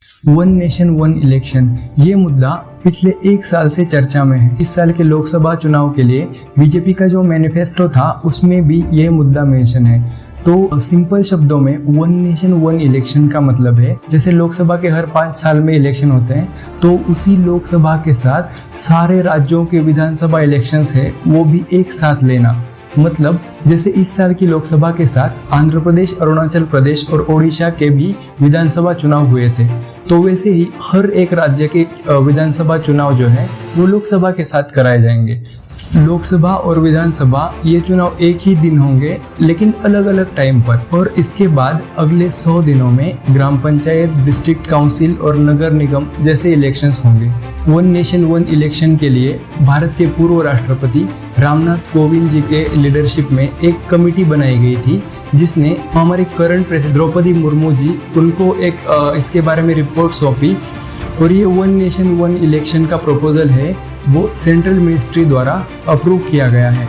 One nation one election, ये मुद्दा पिछले एक साल से चर्चा में है। इस साल के लोकसभा चुनाव के लिए बीजेपी का जो मैनिफेस्टो था उसमें भी ये मुद्दा मेंशन है। तो सिंपल शब्दों में वन नेशन वन इलेक्शन का मतलब है जैसे लोकसभा के हर 5 साल में इलेक्शन होते हैं तो उसी लोकसभा के साथ सारे राज्यों के विधानसभा इलेक्शंस है वो भी एक साथ लेना। मतलब जैसे इस साल की लोकसभा के साथ आंध्र प्रदेश, अरुणाचल प्रदेश और ओडिशा के भी विधानसभा चुनाव हुए थे, तो वैसे ही हर एक राज्य के विधानसभा चुनाव जो है वो लोकसभा के साथ कराए जाएंगे। लोकसभा और विधानसभा ये चुनाव एक ही दिन होंगे लेकिन अलग अलग टाइम पर, और इसके बाद अगले 100 दिनों में ग्राम पंचायत, डिस्ट्रिक्ट काउंसिल और नगर निगम जैसे इलेक्शंस होंगे। वन नेशन वन इलेक्शन के लिए भारत के पूर्व राष्ट्रपति रामनाथ कोविंद जी के लीडरशिप में एक कमेटी बनाई गई थी जिसने हमारे करंट प्रेसिडेंट द्रौपदी मुर्मू जी उनको एक इसके बारे में रिपोर्ट सौंपी। और ये वन नेशन वन इलेक्शन का प्रपोजल है वो सेंट्रल मिनिस्ट्री द्वारा अप्रूव किया गया है।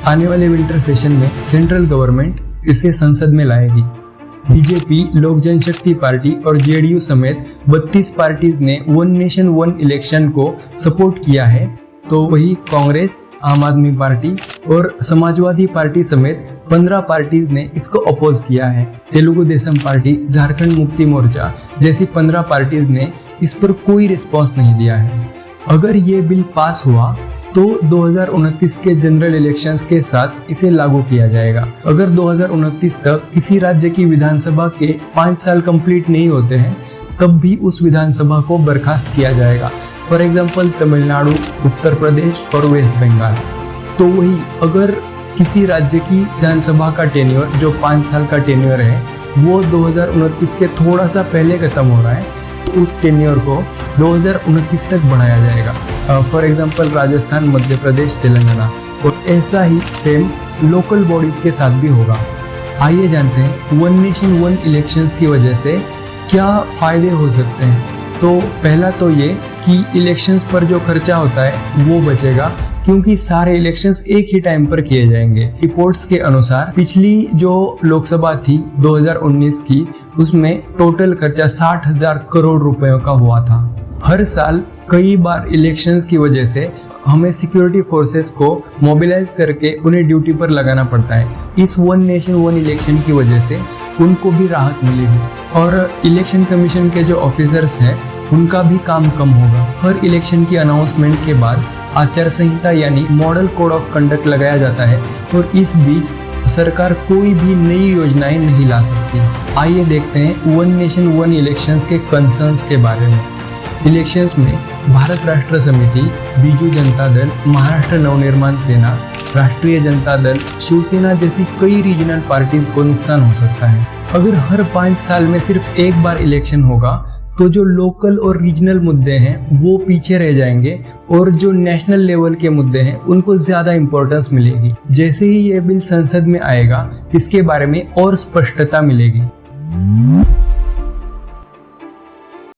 आने वाले विंटर सेशन में सेंट्रल गवर्नमेंट इसे संसद में लाएगी। बीजेपी, लोक जनशक्ति पार्टी और जेडीयू समेत 32 पार्टीज ने वन नेशन वन इलेक्शन को सपोर्ट किया है, तो वही कांग्रेस, आम आदमी पार्टी और समाजवादी पार्टी समेत 15 पार्टीज ने इसको अपोज किया है। तेलुगु देशम पार्टी, झारखंड मुक्ति मोर्चा जैसी 15 पार्टीज ने इस पर कोई रिस्पॉन्स नहीं दिया है। अगर ये बिल पास हुआ तो 2029 के जनरल इलेक्शंस के साथ इसे लागू किया जाएगा। अगर 2029 तक किसी राज्य की विधानसभा के 5 साल कंप्लीट नहीं होते हैं तब भी उस विधानसभा को बर्खास्त किया जाएगा। फॉर एग्जाम्पल तमिलनाडु, उत्तर प्रदेश और वेस्ट बंगाल। तो वही अगर किसी राज्य की विधानसभा का टेन्योर जो 5 साल का टेन्योर है वो 2029 के थोड़ा सा पहले खत्म हो रहा है तो उस टेन्योर को 2029 तक बढ़ाया जाएगा। For example Rajasthan, Madhya Pradesh, Telangana. और ऐसा ही सेम लोकल बॉडीज के साथ भी होगा। आइए जानते हैं वन नेशन वन इलेक्शंस की वजह से क्या फायदे हो सकते हैं। तो पहला तो ये कि इलेक्शंस पर जो खर्चा होता है वो बचेगा क्योंकि सारे इलेक्शंस एक ही टाइम पर किए जाएंगे। रिपोर्ट्स के अनुसार पिछली जो लोकसभा थी 2019 की उसमें टोटल खर्चा 60,000 करोड़ रुपयों का हुआ था। हर साल कई बार इलेक्शंस की वजह से हमें सिक्योरिटी फोर्सेस को मोबिलाइज करके उन्हें ड्यूटी पर लगाना पड़ता है। इस वन नेशन वन इलेक्शन की वजह से उनको भी राहत मिलेगी और इलेक्शन कमीशन के जो ऑफिसर्स हैं उनका भी काम कम होगा। हर इलेक्शन की अनाउंसमेंट के बाद आचार संहिता यानी मॉडल कोड ऑफ कंडक्ट लगाया जाता है और इस बीच सरकार कोई भी नई योजनाएं नहीं ला सकती। आइए देखते हैं वन नेशन वन इलेक्शंस के कंसर्न्स के बारे में। इलेक्शंस में भारत राष्ट्र समिति, बीजू जनता दल, महाराष्ट्र नवनिर्माण सेना, राष्ट्रीय जनता दल, शिवसेना जैसी कई रीजनल पार्टीज को नुकसान हो सकता है। अगर हर 5 साल में सिर्फ एक बार इलेक्शन होगा तो जो लोकल और रीजनल मुद्दे हैं वो पीछे रह जाएंगे और जो नेशनल लेवल के मुद्दे हैं उनको ज्यादा इंपॉर्टेंस मिलेगी। जैसे ही ये बिल संसद में आएगा इसके बारे में और स्पष्टता मिलेगी।